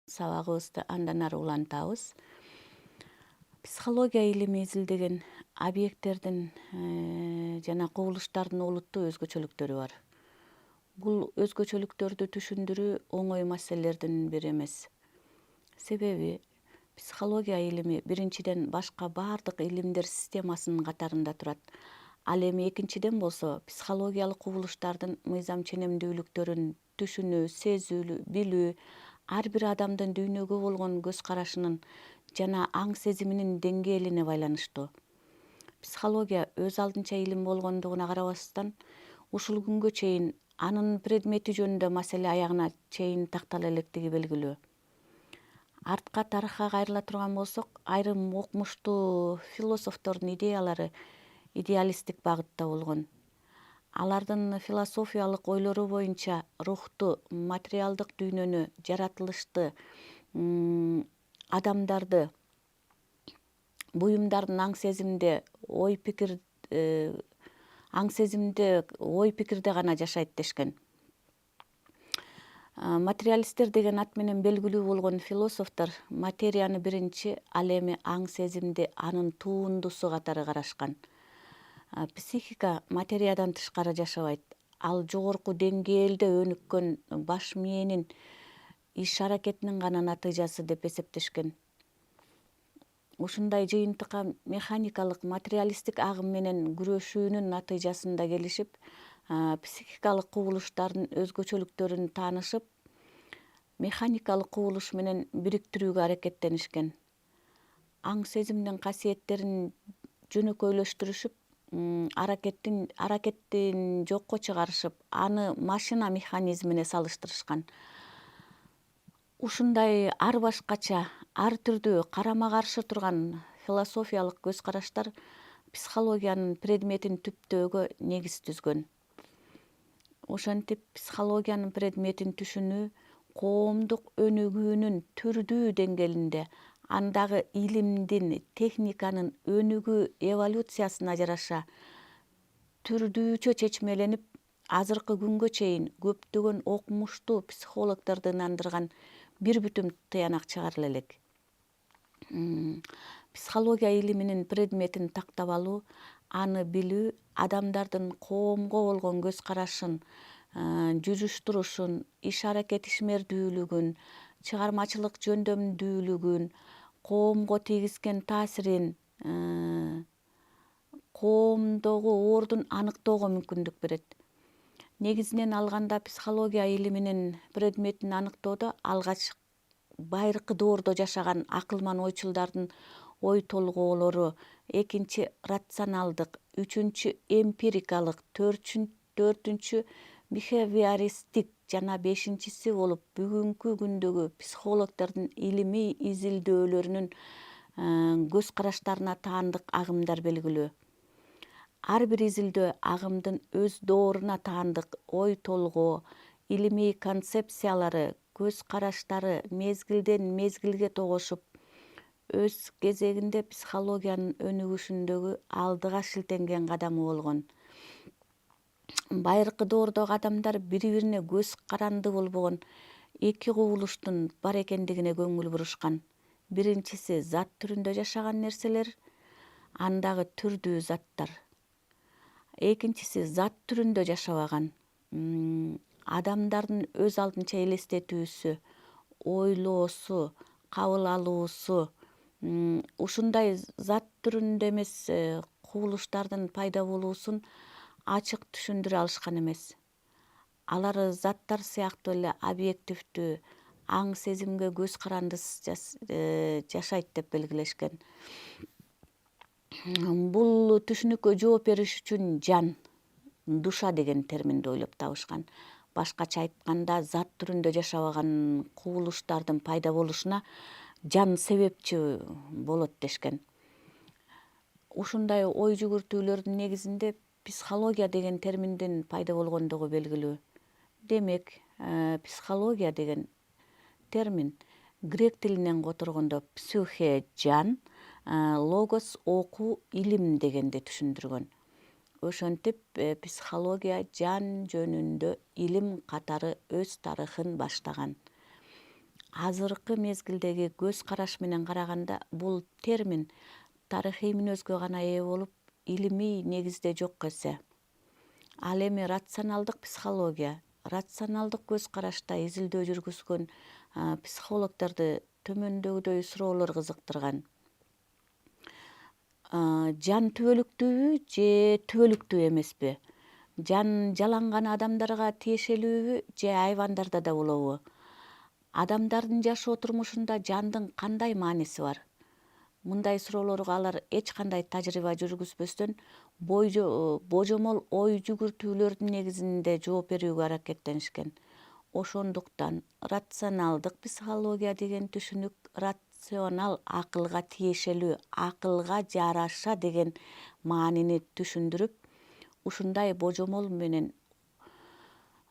сабагыбызды андан ары улантабыз. Психология илими изилдеген объекттердин жана кубулуштардын олуттуу өзгөчөлүктөрү бар. Бул өзгөчөлүктөрдү түшүндүрүү оңой маселелердин бири эмес. Себеби психология илими биринчиден башка баардык илимдер системасынын катарында турат. Ал эми экинчиден болсо психологиялык кубулуштардын мыйзам ченемдүүлүктөрүн түшүнүү, сезүү, билүү, ар бир адамдын дүйнөгө болгон көз карашынын жана аң сезиминин деңгээлине байланыштуу. Психология өз алдынча илим болгондугуна карабастан, ушул күнгө чейин анын предмети жөнүндө маселе аягына чейин тактала электиги белгилүү. Артка тарыхка кайрыла турган болсок, айрым окумуштуу философтордун идеялары идеалисттик багытта болгон. Алардын философиялык ойлору боюнча рухту, материалдык дүйнөнү, жаратылышты, адамдарды, буюмдардын аң сезимде ой пикирде гана жашайт дешкен. Материалисттер деген ат менен белгилүү болгон философтор материяны биринчи, ал эми аң сезимди анын туундусу катары карашкан. Психика материядан тышкары жашабайт. Ал жогорку деңгээлде өнүккөн баш мээнин иш аракетинин гана натыйжасы деп эсептешкен. Ушундай жыйынтыкка механикалык, материалисттик агым менен күрөшүүнүн натыйжасында келишип, психикалык кубулуштардын өзгөчөлүктөрүн таанышып, механикалык кубулуш менен бириктирүүгө аракеттенишкен. Аң сезимдин касиеттерин жөнөкөйлөштүрүшүп, аракеттин жокко чыгарышып, аны машина механизмине салыштырышкан. Ушундай ар башкача, ар түрдүү карама каршы турган философиялык көз караштар психологиянын предметин түптөөгө негиз түзгөн. Ошентип психологиянын предметин түшүнүү коомдук өнүгүүнүн түрдүү деңгээлинде, андагы илимдин, техниканын өнүгүү эволюциясына жараша түрдүүчө чечмеленип, азыркы күнгө чейин көптөгөн окумуштуу психологдорду ынандырган бир бүтүм тыянак чыгарыла элек. Психология илиминин предметин тактап алуу, аны билүү, адамдардын коомго болгон көз карашын, жүрүш турушун, иш аракет ишмердүүлүгүн, чыгармачылык жөндөмдүүлүгүн, коомго тийгизген таасирин, коомдогу ордун аныктоого мүмкүндүк берет. Негизинен алганда психология илиминин предметин аныктоодо алгач байыркы доордо жашаган акылман ойчулдардын ой толгоолору, экинчи рационалдык, үчүнчү эмпирикалык, төртүнчү бихевиористтик жана бешинчиси болуп бүгүнкү күндөгү психологдордун илимий изилдөөлөрүнүн көз караштарына таандык агымдар белгилүү. Ар бир изилдөө агымдын өз дооруна таандык ой толгоо, илимий концепциялары, көз караштары мезгилден мезгилге тогошуп, өз кезегинде психологиянын өнүгүшүндөгү алдыга шилтенген кадамы болгон. Байыркы доордогу адамдар бири-бирине көз каранды болбогон эки кубулуштун бар экендигине көңүл бурушкан. Биринчиси зат түрүндө жашаган нерселер, андагы түрдүү заттар. Экинчиси зат түрүндө жашабаган, адамдардын өз алдынча элестетүүсү, ойлоосу, кабыл алуусу, ушундай зат түрүндө эмес кубулуштардын пайда болуусун ачык түшүндүрө алышкан эмес. Алар заттар сыяктуу эле объективдүү, аң сезимге көз карандысыз жашайт деп белгилешкен. Бул түшүнүккө жооп бериш үчүн жан, душа деген терминди ойлоп табышкан. Башкача айтканда, зат түрүндө жашабаган кубулуштардын пайда болушуна жан себепчи болот дешкен. Ушундай ой жүгүртүүлөрдүн негизинде психология деген терминдин пайда болгондугу белгилүү. Демек, психология деген термин грек тилинен которгондо псюхе жан, логос окуу, илим дегенди түшүндүргөн. Ошентип психология жан жөнүндө илим катары өз тарыхын баштаган. азыркы мезгилдеги көз караш менен караганда бул термин тарыхый мүнөзгө гана ээ болуп, илимий негизде жок эсе. Ал эми рационалдык психология, рационалдык көз карашта изилдөө жүргүзгөн психологдорду төмөндөгүдөй суроолор кызыктырган. Жан түбөлүктүүбү же түбөлүктүү эмеспи? Жан жаланган адамдарга тиешелүүбү же айвандарда да болобу? Адамдардын жашоо турмушунда жандын кандай мааниси бар? Мындай суроолорго алар эч кандай тажрыйба жүргүзбөстөн божомол ой жүгүртүүлөрдүн негизинде жооп берүүгө аракеттенишкен. Ошондуктан рационалдык психология деген түшүнүк рационал акылга тиешелүү, акылга жараша деген маанини түшүндүрүп, ушундай божомол менен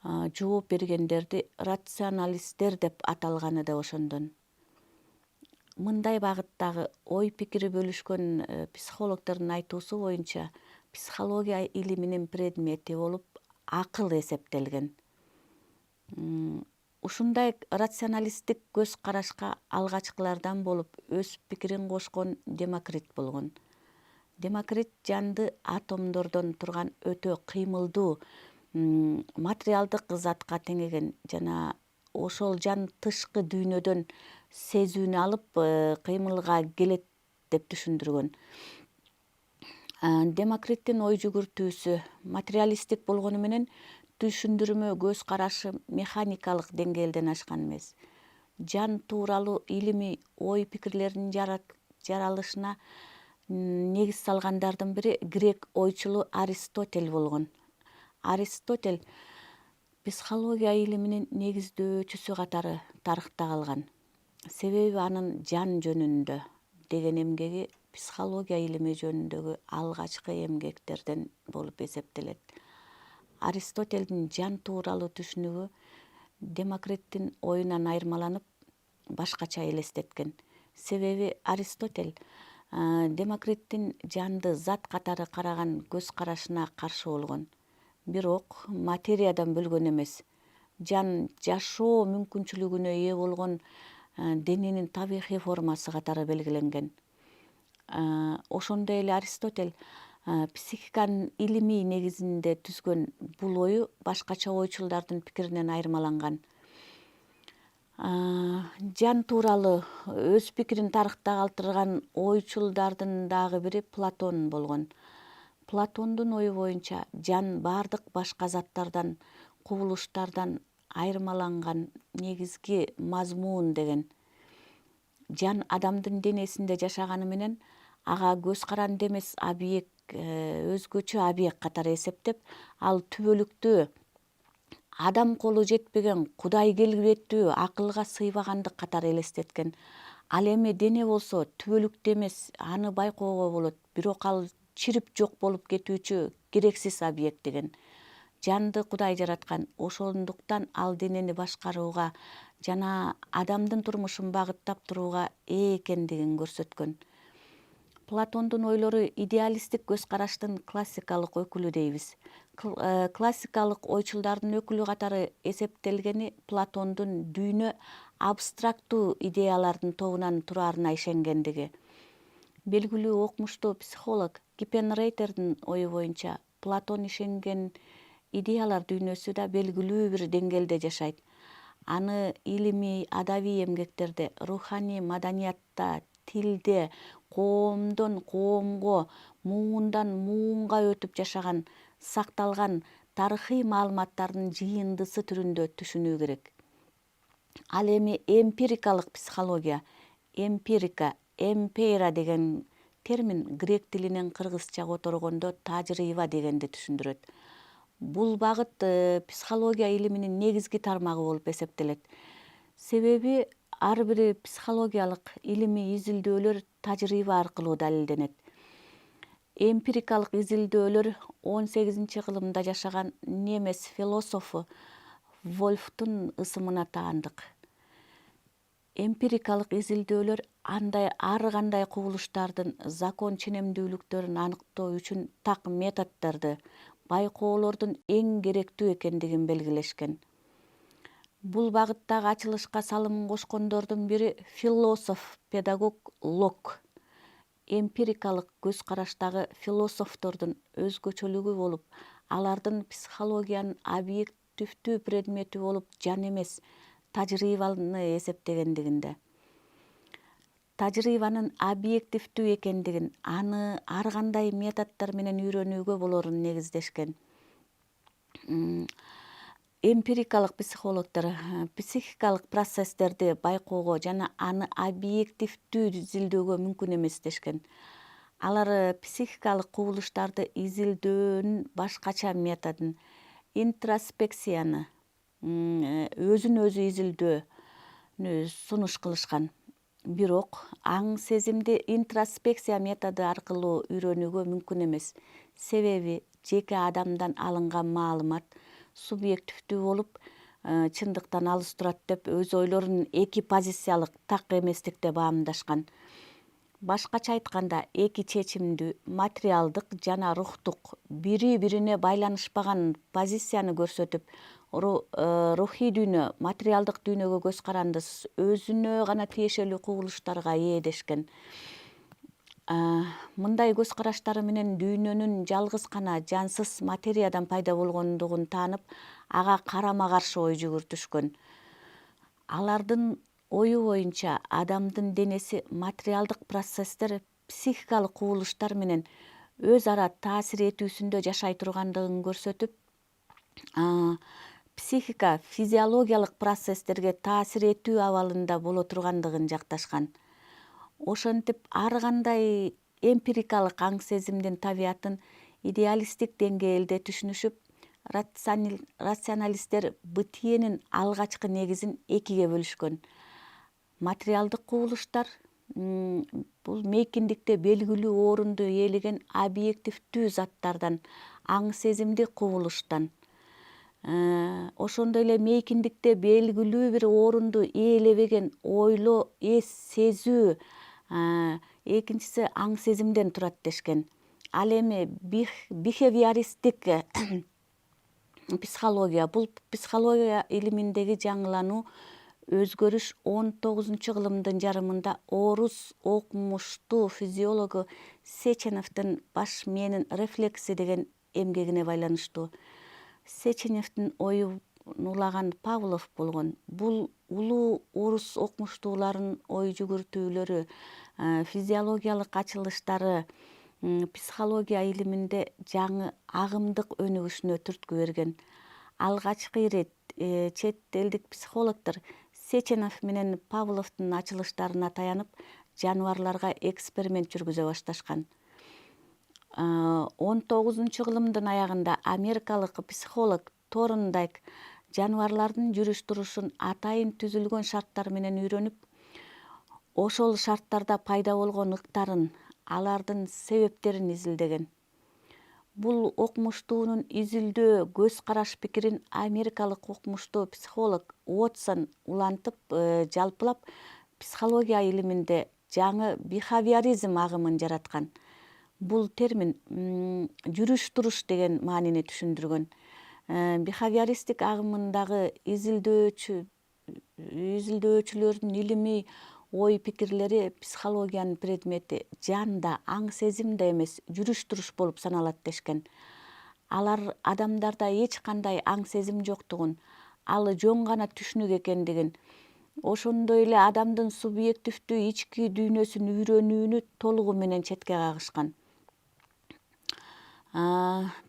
жооп бергендерди рационалисттер деп аталганы да ошондон. Мындай багыттагы ой пикири бөлүшкөн психологдордун айтуусу боюнча психология илиминин предмети болуп акыл эсептелген. Ушундай рационалисттик көз карашка алгачкылардан болуп өз пикирин кошкон Демокрит болгон. Демокрит жанды атомдордон турган өтө кыймылдуу материалдык затка теңеген жана ошол жан тышкы дүйнөдөн сезүүнү алып кыймылга келет деп түшүндүргөн. Демокриттин ой жүгүртүүсү материалисттик болгону менен түшүндүрмө көз карашы механикалык деңгээлден ашкан эмес. Жан тууралуу илимий ой пикирлердин жаралышына негиз салгандардын бири грек ойчулу Аристотель болгон. Аристотель психология илиминин негиздөөчүсү катары тарыхта калган. Себеби анын жан жөнүндө деген эмгеги психология илими жөнүндөгү алгачкы эмгектерден болуп эсептелет. Аристотельдин жан тууралуу түшүнүгү Демокриттин оюнан айырмаланып, башкача элестеткен. Себеби Аристотель Демокриттин жанды зат катары караган көз карашына каршы болгон. Бирок материядан бөлгөн эмес, жан жашоо мүмкүнчүлүгүнө ээ болгон дененин табигый формасы катары белгиленген. Ошондой эле Аристотель психиканын илимий негизинде түзгөн бул ою башкача ойчулдардын пикиринен айырмаланган. Жан тууралуу өз пикирин тарыхта калтырган ойчулдардын дагы бири Платон болгон. Платондун ою боюнча жан баардык башка заттардан, кубулуштардан айырмаланган негизги мазмун деген. Жан адамдын денесинде жашаганы менен ага көз каранды эмес объект, өзгөчө объект катары эсептеп, ал түбөлүктүү, адам колу жетпеген, кудай келбеттүү, акылга сыйбагандык катары элестеткен. Ал эми дене болсо түбөлүктүү эмес, аны байкоого болот, бирок ал чирип жок болуп кетүүчү керексиз объект деген. Жанды Кудай жараткан, ошондуктан ал денени башкарууга жана адамдын турмушун багыттап турууга ээ экендигин көрсөткөн. Платондун ойлору идеалисттик көз караштын классикалык өкүлү дейбиз. Классикалык ойчулдардын өкүлү катары эсептелгени Платондун дүйнө абстрактуу идеялардын тобунан тураарына ишенгендиги. Белгилүү окумуштуу психолог Рейтердин ою боюнча Платон ишенген идеялар дүйнөсү да белгилүү бир деңгээлде жашайт. Аны илимий, адабий эмгектерде, руханий маданиятта, тилде, коомдон коомго, муундан муунга өтүп жашаган, сакталган тарыхый маалыматтардын жыйындысы түрүндө түшүнүү керек. Ал эми эмпирикалык психология, эмпейра деген термин грек тилинен кыргызча которгондо тажрыйба дегенди түшүндүрөт. Бул багыт психология илиминин негизги тармагы болуп эсептелет. Себеби ар бир психологиялык илимий изилдөөлөр тажрыйба аркылуу далилденет. Эмпирикалык изилдөөлөр 18-кылымда жашаган немес философу Вольфтун ысымына таандык. Эмпирикалык изилдөөлөр ар кандай кубулуштардын закон ченемдүүлүктөрүн аныктоо үчүн так методдорду, байкоолордун эң керектүү экендигин белгилешкен. Бул багыттагы ачылышка салымын кошкондордун бири философ, педагог Лок. Эмпирикалык көз караштагы философтордун өзгөчөлүгү болуп, алардын психологиянын объективдүү предмети болуп жан эмес, тажрыйбаны эсептегендигинде. Тажрыйбанын объективдүү экендигин, аны ар кандай методдор менен үйрөнүүгө болорун негиздешкен. Эмпирикалык психологдор психикалык процесстерди байкоого жана аны объективдүү изилдөөгө мүмкүн эмес дешкен. Алар психикалык кубулуштарды изилдөөнүн башкача методун, интроспекцияны, өзүн өзү изилдөөнү сунуш кылышкан. Бирок аң сезимди интроспекция методу аркылуу үйрөнүүгө мүмкүн эмес. Себеби жеке адамдан алынган маалымат субъективдүү болуп, чындыктан алыс турат деп өз ойлорун эки позициялык, так эместикте баамдашкан. Башкача айтканда, эки чечимдүү, материалдык жана рухтук, бири-бирине байланышпаган позицияны көрсөтүп, рухий дүйнө, материалдык дүйнөгө көз карандысыз, өзүнө гана тиешелүү кубулуштарга ээ дешкен. Мындай көз караштары менен дүйнөнүн жалгыз гана жансыз материядан пайда болгондугун таанып, ага карама каршы ой жүгүртүшкөн. Алардын ою боюнча адамдын денеси материалдык процесстер психикалык кубулуштар менен өз ара таасир этүүсүндө жашай тургандыгын көрсөтүп, психика физиологиялык процесстерге таасир этүү абалында боло тургандыгын жакташкан. Ошентип ар кандай эмпирикалык аң сезимдин табиятын идеалисттик деңгээлде түшүнүшүп, рационалисттер бытиенин алгачкы негизин экиге бөлүшкөн. Материалдык кубулуштар бул мейкиндикте белгилүү орунду ээлеген объективдүү заттардан, аң сезимди кубулуштан. Ошондой эле мейкиндикте белгилүү бир орунду ээлебеген ойлоо, эс, сезүү, экинчиси аң сезимден турат дешкен. Ал эми бихевиористтик психология, бул психология илиминдеги жаңылануу, өзгөрүш 19-кылымдын жарымында орус окумуштуу физиологу Сеченовдун баш мээнин рефлекси деген эмгегине байланыштуу. Сеченевдин оюн улаган Павлов болгон. Бул улуу орус окумуштууларынын ой жүгүртүүлөрү, физиологиялык ачылыштары психология илиминде жаңы агымдык өнүгүшүнө түрткү берген. Алгачкы ирет чет элдик психологдор Сеченов менен Павловдун ачылыштарына таянып, жаныбарларга эксперимент жүргүзө башташкан. 19-кылымдын аягында америкалык психолог Торндайк жаныбарлардын жүрүш-турушун атайын түзүлгөн шарттар менен үйрөнүп, ошол шарттарда пайда болгон ыктарын, алардын себептерин изилдеген. Бул окумуштуунун изилдөө көз караш пикирин америкалык окумуштуу психолог Уотсон улантып, жалпылап психология илиминде жаңы бихевиоризм агымын жараткан. Бул термин жүрүш-туруш деген маанини түшүндүргөн. Бихевиористтик агымындагы изилдөөчүлөрдүн илимий ой пикирлери психологиянын предмети жан да, аң сезим да эмес, жүрүш-туруш болуп саналат дешкен. Алар адамдарда эч кандай аң сезим жоктугун, ал жөн гана түшүнүк экендигин, ошондой эле адамдын субъективдүү ички дүйнөсүн үйрөнүүнү толугу менен четке кагышкан.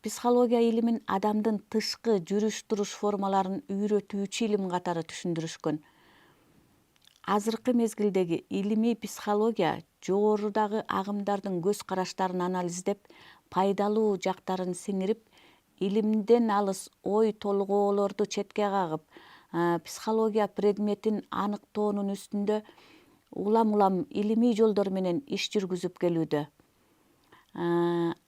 Психология илимин адамдын тышкы жүрүш-туруш формаларын үйрөтүүчү илим катары түшүндүрүшкөн. Азыркы мезгилдеги илимий психология жогорудагы агымдардын көз караштарын анализдеп, пайдалуу жактарын сиңирип, илимден алыс ой толгоолорду четке кагып, психология предметин аныктоонун үстүндө улам илимий жолдор менен иш жүргүзүп келүүдө.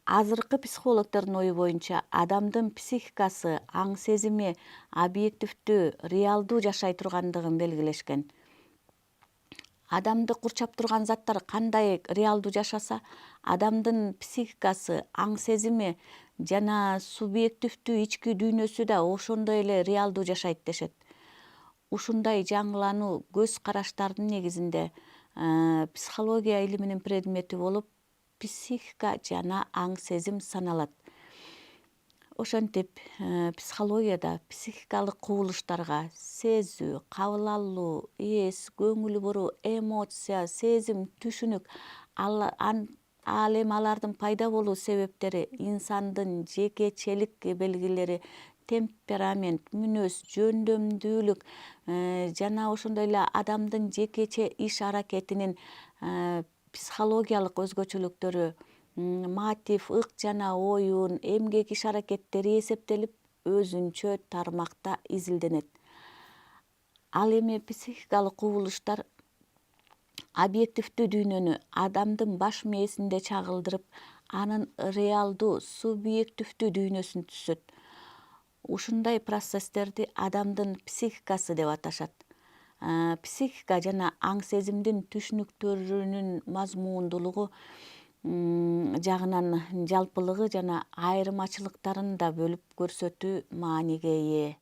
Азыркы психологдордун ою боюнча адамдын психикасы, аң сезими объективдүү, реалдуу жашай тургандыгын белгилешкен. Адамды курчап турган заттар кандай реалдуу жашаса, адамдын психикасы, аң сезими жана субъективдүү ички дүйнөсү да ошондой эле реалдуу жашайт дешет. ушундай жаңылануу көз караштардын негизинде психология илиминин предмети болуп, психика жана аң сезим саналат. Ошентип, психологияда психикалык кубулуштарга сезүү, кабыл алуу, эс, көңүл буруу, эмоция, сезим, түшүнүк, ал эми алардын пайда болуу себептери, инсандын жекечелик белгилери, темперамент, мүнөз, жөндөмдүүлүк жана ошондой эле адамдын жекече иш аракетинин психологиялык өзгөчөлүктөрү, мотив, ык жана оюн, эмгек иш аракеттери эсептелип, өзүнчө тармакта изилденет. Ал эми психикалык кубулуштар объективдүү дүйнөнү адамдын баш мээсинде чагылдырып, анын реалдуу, субъективдүү дүйнөсүн түзөт. Ушундай процесстерди адамдын психикасы деп аташат. Психика жана аң сезимдин түшүнүктөрүнүн мазмундуулугу жагынан жалпылыгы жана айырмачылыктарын да бөлүп көрсөтүү мааниге ээ.